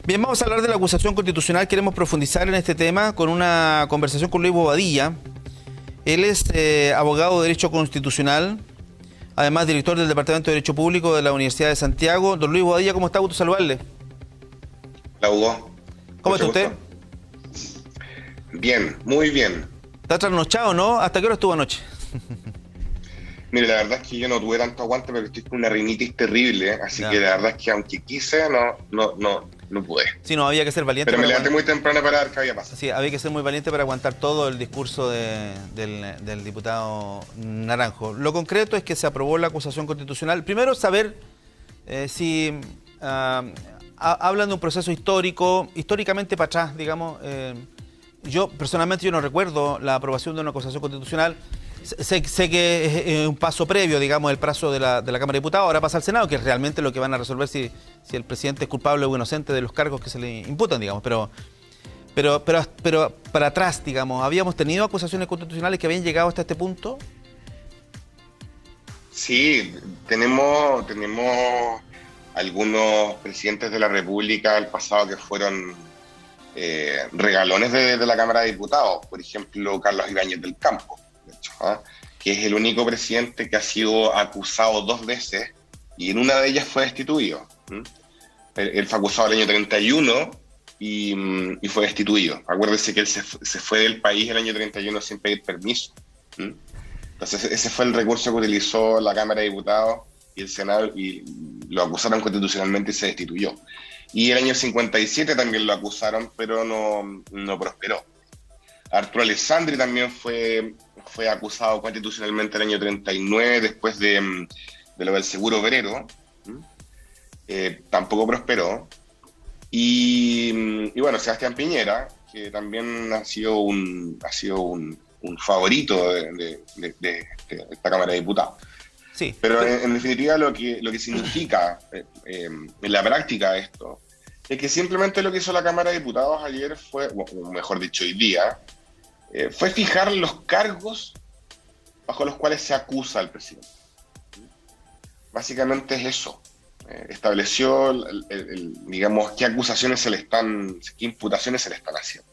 Bien, vamos a hablar de la acusación constitucional. Queremos profundizar en este tema con una conversación con Luis Bobadilla. Él es abogado de Derecho Constitucional, además director del Departamento de Derecho Público de la Universidad de Santiago. Don Luis Bobadilla, ¿cómo está? Gusto saludarle. Hola, Hugo. ¿Cómo está usted? Bien, muy bien. ¿Está trasnochado, no? ¿Hasta qué hora estuvo anoche? Mire, la verdad es que yo no tuve tanto aguante porque estoy con una rinitis terrible, así que la verdad es que aunque quise, no pude. Sí, no, había que ser valiente. Pero me levanté muy temprano para ver qué había pasado. Sí, había que ser muy valiente para aguantar todo el discurso del diputado Naranjo. Lo concreto es que se aprobó la acusación constitucional. Primero, saber si hablan de un proceso histórico, históricamente para atrás, digamos. Yo, personalmente, no recuerdo la aprobación de una acusación constitucional. Sé que es un paso previo, digamos, el plazo de la Cámara de Diputados. Ahora pasa al Senado, que es realmente lo que van a resolver si el presidente es culpable o inocente de los cargos que se le imputan, digamos. Pero para atrás, digamos, ¿habíamos tenido acusaciones constitucionales que habían llegado hasta este punto? Sí, tenemos algunos presidentes de la República del pasado que fueron regalones de la Cámara de Diputados. Por ejemplo, Carlos Ibáñez del Campo, de hecho, que es el único presidente que ha sido acusado 2 veces y en una de ellas fue destituido. Él fue acusado el año 31 y fue destituido. Acuérdese que él se fue del país el año 31 sin pedir permiso. Entonces ese fue el recurso que utilizó la Cámara de Diputados y el Senado, y lo acusaron constitucionalmente y se destituyó. Y el año 57 también lo acusaron, pero no prosperó. Arturo Alessandri también fue acusado constitucionalmente el año 39, después de lo del seguro obrero. Tampoco prosperó. Y bueno, Sebastián Piñera, que también ha sido un favorito de esta Cámara de Diputados. Sí. Pero en definitiva lo que significa en la práctica esto es que simplemente lo que hizo la Cámara de Diputados ayer fue, o mejor dicho hoy día, fue fijar los cargos bajo los cuales se acusa al presidente. Básicamente es eso. Estableció, digamos, qué acusaciones qué imputaciones se le están haciendo.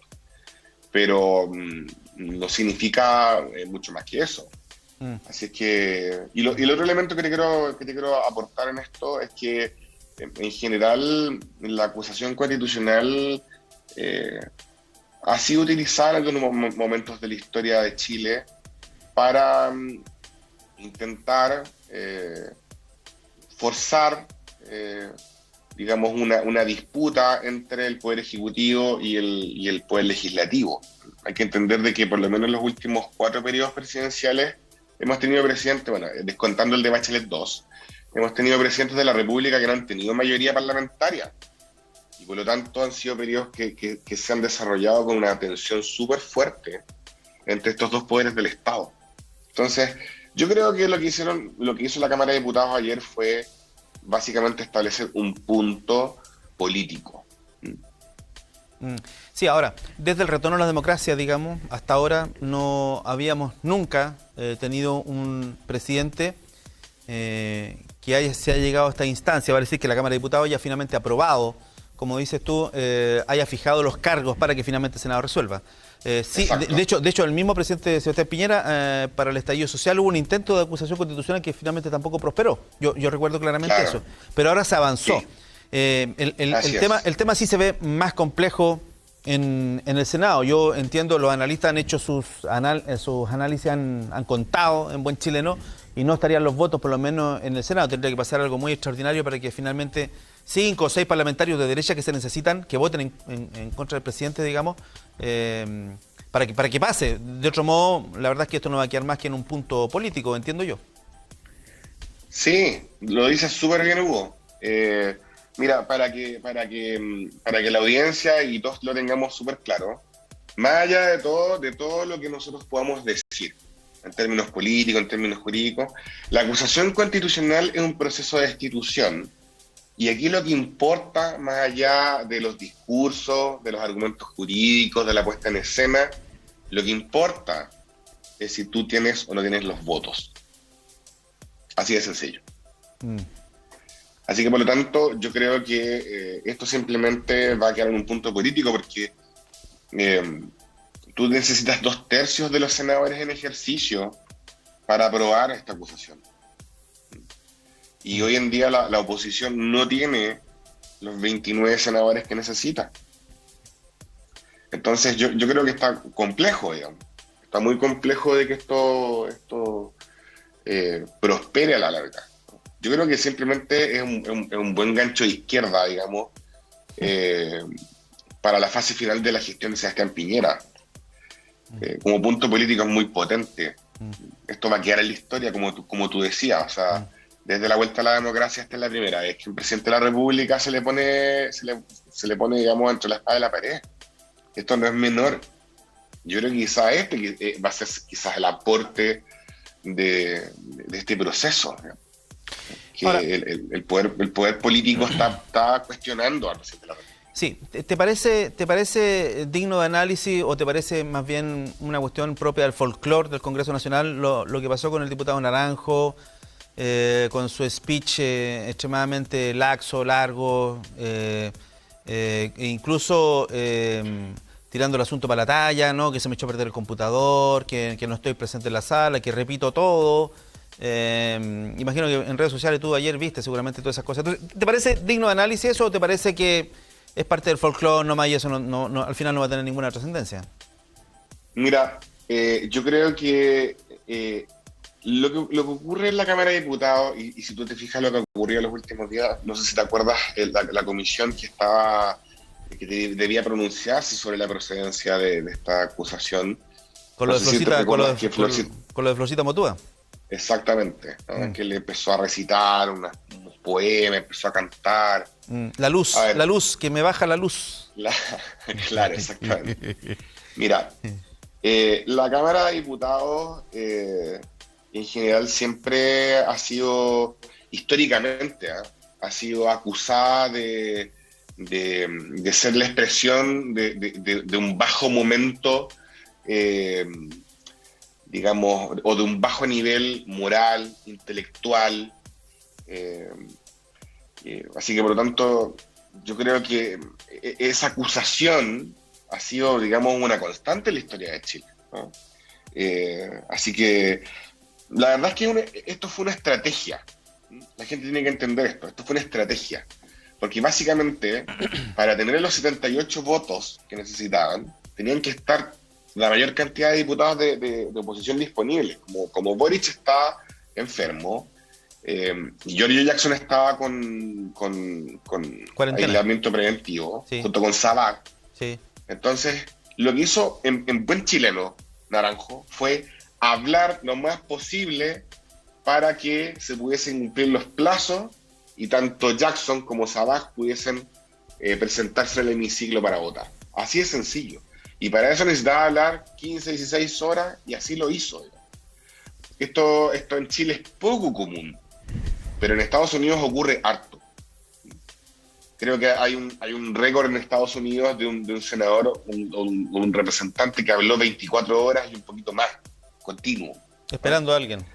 Pero no significa mucho más que eso. Así es que, y el otro elemento que te quiero aportar en esto es que en general la acusación constitucional ha sido utilizada en algunos momentos de la historia de Chile para intentar forzar, digamos, una disputa entre el Poder Ejecutivo y el Poder Legislativo. Hay que entender de que por lo menos en los últimos 4 periodos presidenciales hemos tenido presidentes, bueno, descontando el de Bachelet 2, hemos tenido presidentes de la República que no han tenido mayoría parlamentaria. Y por lo tanto han sido periodos que se han desarrollado con una tensión súper fuerte entre estos 2 poderes del Estado. Entonces, yo creo que lo que hizo la Cámara de Diputados ayer fue básicamente establecer un punto político. Sí, ahora, desde el retorno a la democracia, digamos, hasta ahora no habíamos nunca tenido un presidente que se haya llegado a esta instancia. Va a decir que la Cámara de Diputados ya finalmente ha aprobado, como dices tú, haya fijado los cargos para que finalmente el Senado resuelva. Sí, de hecho, el mismo presidente Sebastián Piñera, para el estallido social hubo un intento de acusación constitucional que finalmente tampoco prosperó. Yo recuerdo claramente eso. Pero ahora se avanzó. Sí. El tema sí se ve más complejo en el Senado. Yo entiendo, los analistas han hecho sus análisis, han contado en buen chileno, y no estarían los votos por lo menos en el Senado. Tendría que pasar algo muy extraordinario para que finalmente 5 o 6 parlamentarios de derecha que se necesitan, que voten en contra del presidente, digamos, para que pase. De otro modo, la verdad es que esto no va a quedar más que en un punto político, entiendo yo. Sí, lo dices súper bien, Hugo. Mira, para que la audiencia y todos lo tengamos súper claro, más allá de todo lo que nosotros podamos decir, en términos políticos, en términos jurídicos, la acusación constitucional es un proceso de destitución. Y aquí lo que importa, más allá de los discursos, de los argumentos jurídicos, de la puesta en escena, lo que importa es si tú tienes o no tienes los votos. Así de sencillo. Así que por lo tanto yo creo que esto simplemente va a quedar en un punto político porque tú necesitas 2/3 de los senadores en ejercicio para aprobar esta acusación. Y hoy en día la oposición no tiene los 29 senadores que necesita. Entonces yo creo que está complejo, digamos. Está muy complejo de que esto prospere a la larga. Yo creo que simplemente es un buen gancho de izquierda, digamos, para la fase final de la gestión de Sebastián Piñera. Como punto político es muy potente. Esto va a quedar en la historia, como tú decías. O sea, desde la vuelta a la democracia esta es la primera vez que un presidente de la República se le pone, digamos, entre la espada y la pared. Esto no es menor. Yo creo que quizás va a ser quizás el aporte de este proceso. Que ahora, el poder político está cuestionando al presidente de la República. Sí, ¿te parece digno de análisis o te parece más bien una cuestión propia del folclore del Congreso Nacional lo que pasó con el diputado Naranjo, con su speech extremadamente laxo, largo, e incluso tirando el asunto para la talla, ¿no? Que se me echó a perder el computador, que no estoy presente en la sala, que repito todo? Imagino que en redes sociales tú ayer viste seguramente todas esas cosas. ¿Te parece digno de análisis eso o te parece que es parte del folclore nomás y eso al final no va a tener ninguna trascendencia? Mira, yo creo que lo que ocurre en la Cámara de Diputados, y si tú te fijas lo que ocurrió en los últimos días, no sé si te acuerdas, la comisión que debía pronunciarse sobre la procedencia de esta acusación. Con lo de Florcita Motúa. Exactamente, ¿no? Que le empezó a recitar unos poemas, empezó a cantar. La luz, que me baja la luz. Claro, exactamente. Mira, la Cámara de Diputados en general siempre ha sido, históricamente, ha sido acusada de ser la expresión de un bajo momento, digamos, o de un bajo nivel moral, intelectual. Así que, por lo tanto, yo creo que esa acusación ha sido, digamos, una constante en la historia de Chile, ¿no? Así que, la verdad es que esto fue una estrategia. La gente tiene que entender esto. Esto fue una estrategia. Porque básicamente, para tener los 78 votos que necesitaban, tenían que estar la mayor cantidad de diputados de oposición disponibles. Como Boric está enfermo, Giorgio Jackson estaba con aislamiento preventivo, sí, junto con Sabac. Sí. Entonces, lo que hizo en buen chileno, Naranjo, fue hablar lo más posible para que se pudiesen cumplir los plazos y tanto Jackson como Sabac pudiesen presentarse al hemiciclo para votar. Así de sencillo. Y para eso necesitaba hablar 15, 16 horas y así lo hizo. Esto en Chile es poco común, pero en Estados Unidos ocurre harto. Creo que hay un récord en Estados Unidos de un senador, un representante que habló 24 horas y un poquito más, continuo. Esperando a alguien.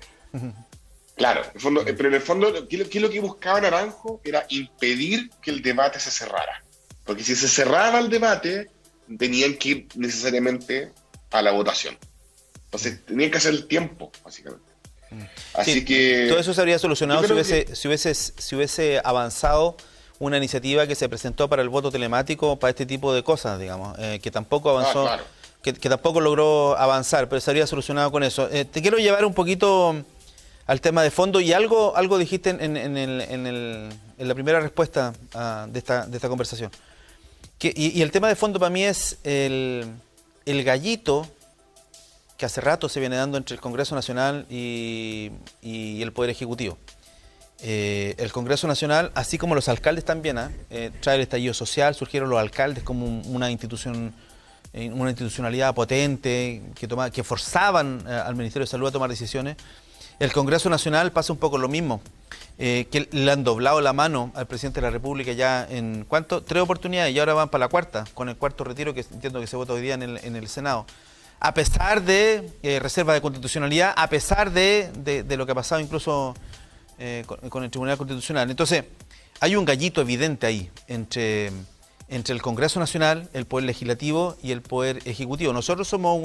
Claro, pero en el fondo, ¿qué es lo que buscaba Naranjo? Era impedir que el debate se cerrara. Porque si se cerraba el debate, tenían que ir necesariamente a la votación. Entonces, tenían que hacer el tiempo, básicamente. Así sí, que... Todo eso se habría solucionado si hubiese avanzado una iniciativa que se presentó para el voto telemático, para este tipo de cosas, digamos, que tampoco avanzó, claro, que tampoco logró avanzar, pero se habría solucionado con eso. Te quiero llevar un poquito al tema de fondo y algo dijiste en la primera respuesta de esta conversación. Y el tema de fondo para mí es el gallito que hace rato se viene dando entre el Congreso Nacional y el Poder Ejecutivo. El Congreso Nacional, así como los alcaldes también, trae el estallido social, surgieron los alcaldes como una institucionalidad potente que forzaban al Ministerio de Salud a tomar decisiones. El Congreso Nacional pasa un poco lo mismo, que le han doblado la mano al presidente de la República ya en, ¿cuánto? 3 oportunidades y ahora van para la cuarta, con el cuarto retiro que entiendo que se vota hoy día en el Senado. A pesar de reserva de constitucionalidad, a pesar de lo que ha pasado incluso con el Tribunal Constitucional. Entonces, hay un gallito evidente ahí entre el Congreso Nacional, el Poder Legislativo y el Poder Ejecutivo. Nosotros somos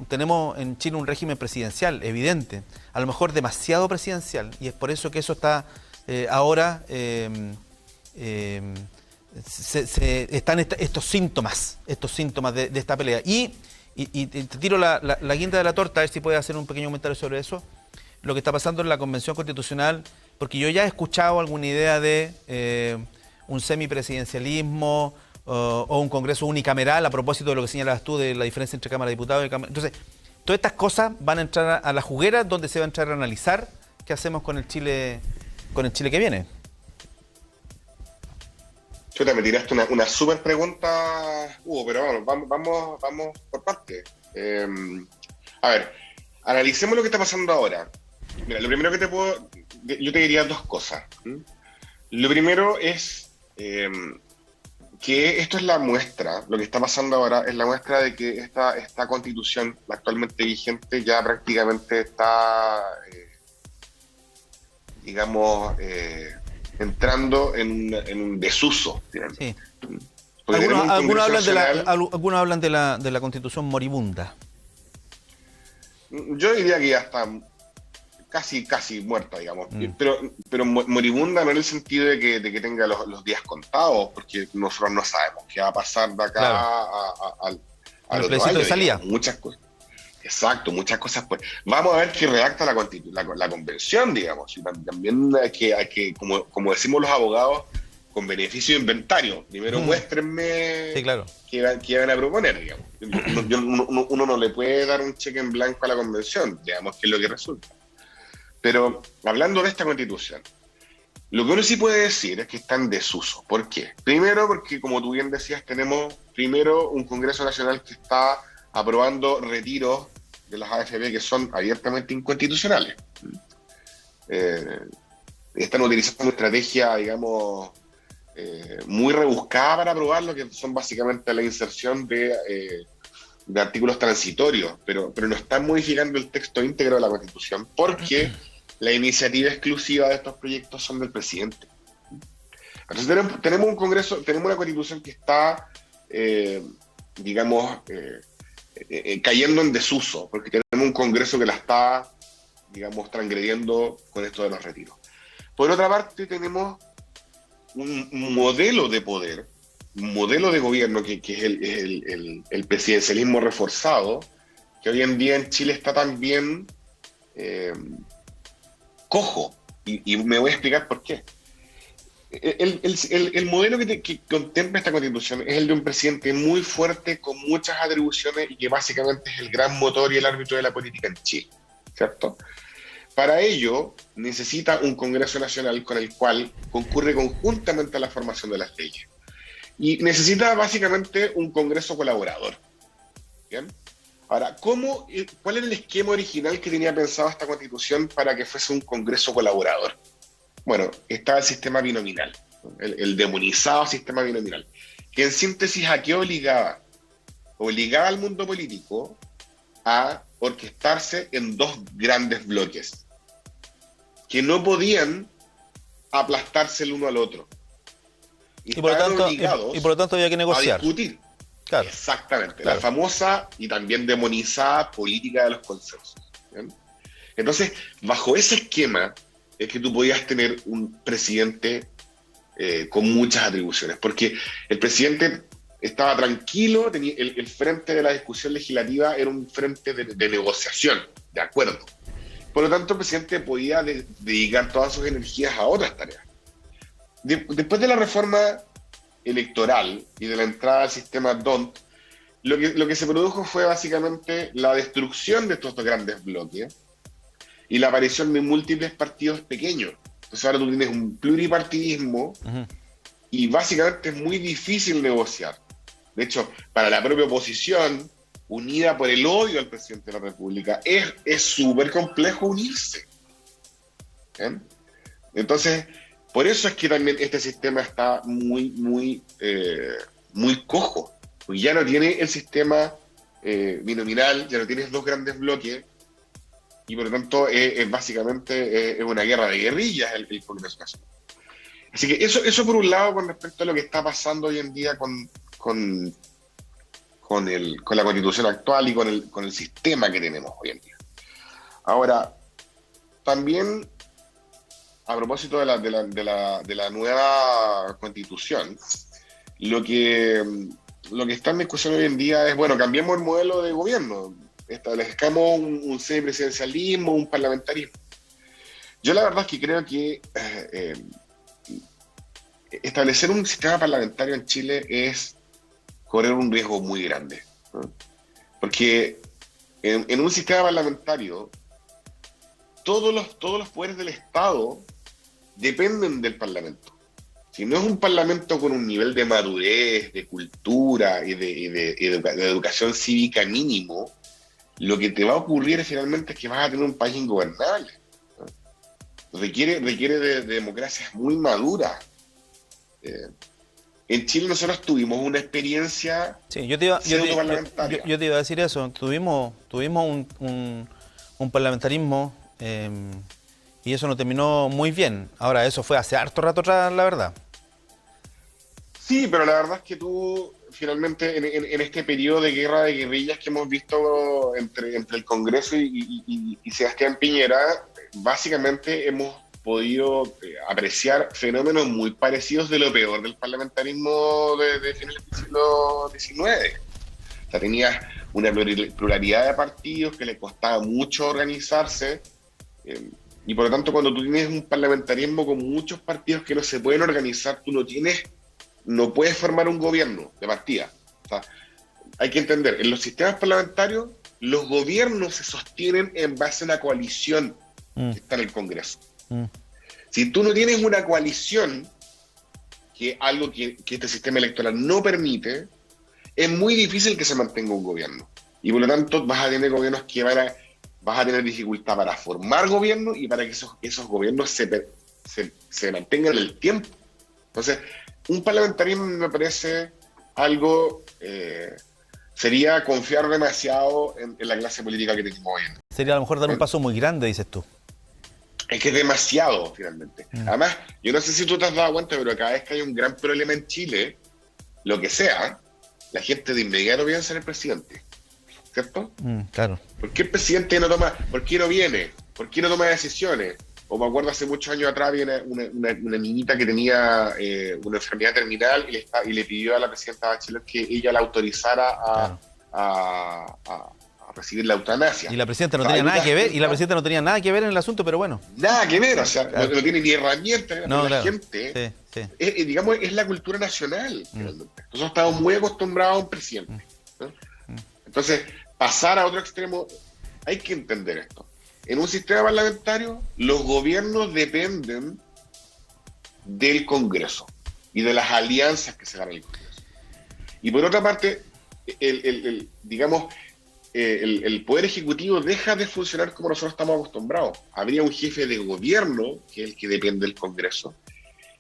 tenemos en Chile un régimen presidencial evidente, a lo mejor demasiado presidencial, y es por eso que eso está ahora, están estos síntomas de esta pelea. Y te tiro la guinda de la torta, a ver si puedes hacer un pequeño comentario sobre eso, lo que está pasando en la Convención Constitucional, porque yo ya he escuchado alguna idea de un semipresidencialismo o un Congreso unicameral, a propósito de lo que señalabas tú de la diferencia entre Cámara de Diputados y Cámara. Entonces, todas estas cosas van a entrar a la juguera, donde se va a entrar a analizar qué hacemos con el Chile que viene. Chuta, me tiraste una súper pregunta, Hugo, pero vamos por partes. A ver, analicemos lo que está pasando ahora. Mira, lo primero yo te diría dos cosas. Lo primero es que esto es la muestra, lo que está pasando ahora es la muestra de que esta constitución, la actualmente vigente, ya prácticamente está, entrando en un desuso. Sí. Algunos hablan de la constitución moribunda. Yo diría que ya está casi muerta, digamos, pero moribunda no en el sentido de que tenga los días contados, porque nosotros no sabemos qué va a pasar de acá al otro año, de salida. Muchas cosas. Exacto, muchas cosas. Pues vamos a ver qué redacta la convención, digamos. Y también hay que como decimos los abogados, con beneficio de inventario. Primero muéstrenme qué van a proponer, digamos. Uno no le puede dar un cheque en blanco a la convención, digamos, que es lo que resulta. Pero hablando de esta constitución, lo que uno sí puede decir es que está en desuso. ¿Por qué? Primero porque, como tú bien decías, tenemos primero un Congreso Nacional que está aprobando retiros de las AFP que son abiertamente inconstitucionales. Están utilizando una estrategia, digamos, muy rebuscada para aprobarlo, que son básicamente la inserción de artículos transitorios, pero no están modificando el texto íntegro de la Constitución, porque la iniciativa exclusiva de estos proyectos son del presidente. Entonces tenemos un Congreso, tenemos una Constitución que está, cayendo en desuso, porque tenemos un Congreso que la está, digamos, transgrediendo con esto de los retiros. Por otra parte, tenemos un modelo de poder, un modelo de gobierno que es el presidencialismo reforzado, que hoy en día en Chile está también cojo, y me voy a explicar por qué. El modelo que contempla esta Constitución es el de un presidente muy fuerte, con muchas atribuciones, y que básicamente es el gran motor y el árbitro de la política en Chile, ¿cierto? Para ello, necesita un Congreso Nacional con el cual concurre conjuntamente a la formación de las leyes. Y necesita básicamente un Congreso colaborador. ¿Bien? Ahora, ¿cuál era el esquema original que tenía pensado esta Constitución para que fuese un Congreso colaborador? Bueno, estaba el sistema binominal, el demonizado sistema binominal, que en síntesis, ¿a qué obligaba? Obligaba al mundo político a orquestarse en dos grandes bloques, que no podían aplastarse el uno al otro. Y por lo tanto había que negociar. A discutir. Claro. Exactamente. Claro. La famosa y también demonizada política de los consensos. ¿Bien? Entonces, bajo ese esquema es que tú podías tener un presidente con muchas atribuciones, porque el presidente estaba tranquilo, tenía el frente de la discusión legislativa era un frente de negociación, de acuerdo. Por lo tanto, el presidente podía dedicar todas sus energías a otras tareas. Después de la reforma electoral y de la entrada al sistema DONT, lo que se produjo fue básicamente la destrucción de estos dos grandes bloques y la aparición de múltiples partidos pequeños. Entonces ahora tú tienes un pluripartidismo y básicamente es muy difícil negociar. De hecho, para la propia oposición, unida por el odio al presidente de la República, es súper complejo unirse. ¿Bien? Entonces, por eso es que también este sistema está muy cojo. Porque ya no tiene el sistema binominal, ya no tienes dos grandes bloques, y por lo tanto básicamente es una guerra de guerrillas el Congreso Nacional. Así que eso por un lado con respecto a lo que está pasando hoy en día con la Constitución actual y con el sistema que tenemos hoy en día. Ahora, también a propósito de la nueva Constitución, lo que está en discusión hoy en día es, bueno, cambiemos el modelo de gobierno, establezcamos un semipresidencialismo, un parlamentarismo. Yo la verdad es que creo que establecer un sistema parlamentario en Chile es correr un riesgo muy grande, ¿no? Porque en un sistema parlamentario todos los poderes del Estado dependen del Parlamento. Si no es un Parlamento con un nivel de madurez, de cultura y de educación cívica mínimo, lo que te va a ocurrir finalmente es que vas a tener un país ingobernable, ¿no? Requiere de democracias muy maduras. En Chile nosotros tuvimos una experiencia pseudo-parlamentaria. Yo te iba a decir eso. Tuvimos un parlamentarismo y eso no terminó muy bien. Ahora, eso fue hace harto rato atrás, la verdad. Sí, pero la verdad es que tú, finalmente, en este periodo de guerra de guerrillas que hemos visto entre el Congreso y Sebastián Piñera, básicamente hemos podido apreciar fenómenos muy parecidos de lo peor del parlamentarismo de finales del siglo XIX. O sea, tenías una pluralidad de partidos que le costaba mucho organizarse, y por lo tanto cuando tú tienes un parlamentarismo con muchos partidos que no se pueden organizar, tú no puedes formar un gobierno de partida. O sea, hay que entender, en los sistemas parlamentarios los gobiernos se sostienen en base a una coalición que está en el Congreso. Si tú no tienes una coalición, que es algo que este sistema electoral no permite, es muy difícil que se mantenga un gobierno. Y por lo tanto vas a tener gobiernos que vas a tener dificultad para formar gobierno y para que esos gobiernos se mantengan en el tiempo. Entonces, un parlamentarismo me parece algo... sería confiar demasiado en la clase política que tenemos hoy en día. Sería a lo mejor dar un paso muy grande, dices tú. Es que es demasiado, finalmente. Además, yo no sé si tú te has dado cuenta, pero cada vez que hay un gran problema en Chile, lo que sea, la gente de inmediato piensa en el presidente, ¿cierto? Claro. ¿Por qué el presidente no toma, por qué no viene? ¿Por qué no toma decisiones? O me acuerdo hace muchos años atrás había una niñita que tenía una enfermedad terminal y le pidió a la presidenta Bachelet que ella la autorizara a recibir la eutanasia. Y la presidenta no tenía nada que ver, en el asunto, pero bueno. Nada que ver, o sea, no tiene ni herramientas, no, la claro. gente, sí. digamos, es la cultura nacional, finalmente. Nosotros estamos muy acostumbrados a un presidente, ¿no? Entonces, pasar a otro extremo, hay que entender esto. En un sistema parlamentario, los gobiernos dependen del Congreso y de las alianzas que se dan en el Congreso. Y por otra parte, digamos, el Poder Ejecutivo deja de funcionar como nosotros estamos acostumbrados. Habría un jefe de gobierno, que es el que depende del Congreso,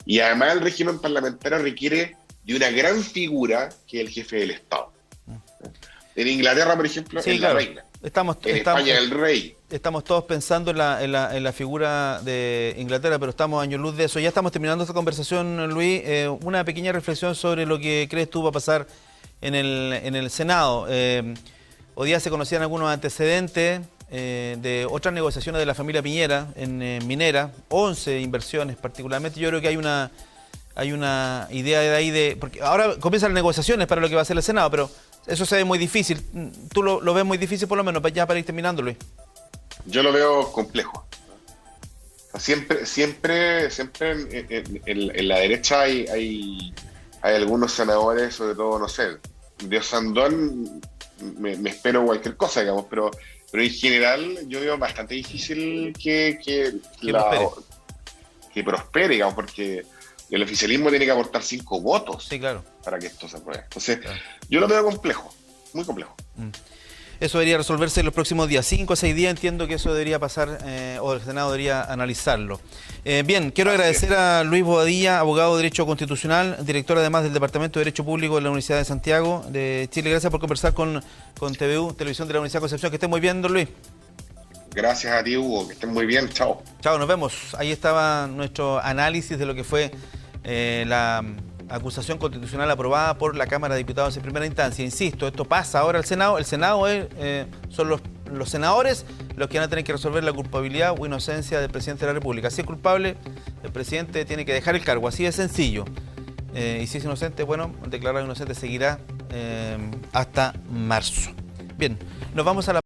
y además el régimen parlamentario requiere de una gran figura, que es el jefe del Estado. En Inglaterra, por ejemplo, sí, es claro. la reina. En España, el rey. Estamos todos pensando en la figura de Inglaterra, pero estamos a años luz de eso. Ya estamos terminando esta conversación, Luis. Una pequeña reflexión sobre lo que crees tú va a pasar en el Senado. Hoy día se conocían algunos antecedentes de otras negociaciones de la familia Piñera en minera, 11 inversiones particularmente. Yo creo que hay una idea de ahí porque ahora comienzan las negociaciones para lo que va a ser el Senado, pero eso se ve muy difícil. ¿Tú lo ves muy difícil por lo menos ya para ir terminando, Luis? Yo lo veo complejo. Siempre en la derecha hay algunos senadores, sobre todo, no sé, de Sandón me espero cualquier cosa, digamos, pero en general yo veo bastante difícil que prospere, digamos, porque el oficialismo tiene que aportar 5 votos, sí, claro, para que esto se apruebe. Entonces, claro, yo lo veo complejo, muy complejo. Eso debería resolverse en los próximos días, 5 o 6 días, entiendo que eso debería pasar, o el Senado debería analizarlo. Bien, quiero agradecer a Luis Bobadilla, abogado de Derecho Constitucional, director además del Departamento de Derecho Público de la Universidad de Santiago de Chile. Gracias por conversar con TVU, Televisión de la Universidad de Concepción. Que estén muy bien, don Luis. Gracias a ti, Hugo, que estén muy bien, chao. Chao, nos vemos. Ahí estaba nuestro análisis de lo que fue la acusación constitucional aprobada por la Cámara de Diputados en primera instancia. Insisto, esto pasa ahora al Senado. El Senado son los senadores los que van a tener que resolver la culpabilidad o inocencia del presidente de la República. Si es culpable, el presidente tiene que dejar el cargo, así de sencillo. Y si es inocente, bueno, declarado inocente seguirá hasta marzo. Bien, nos vamos a la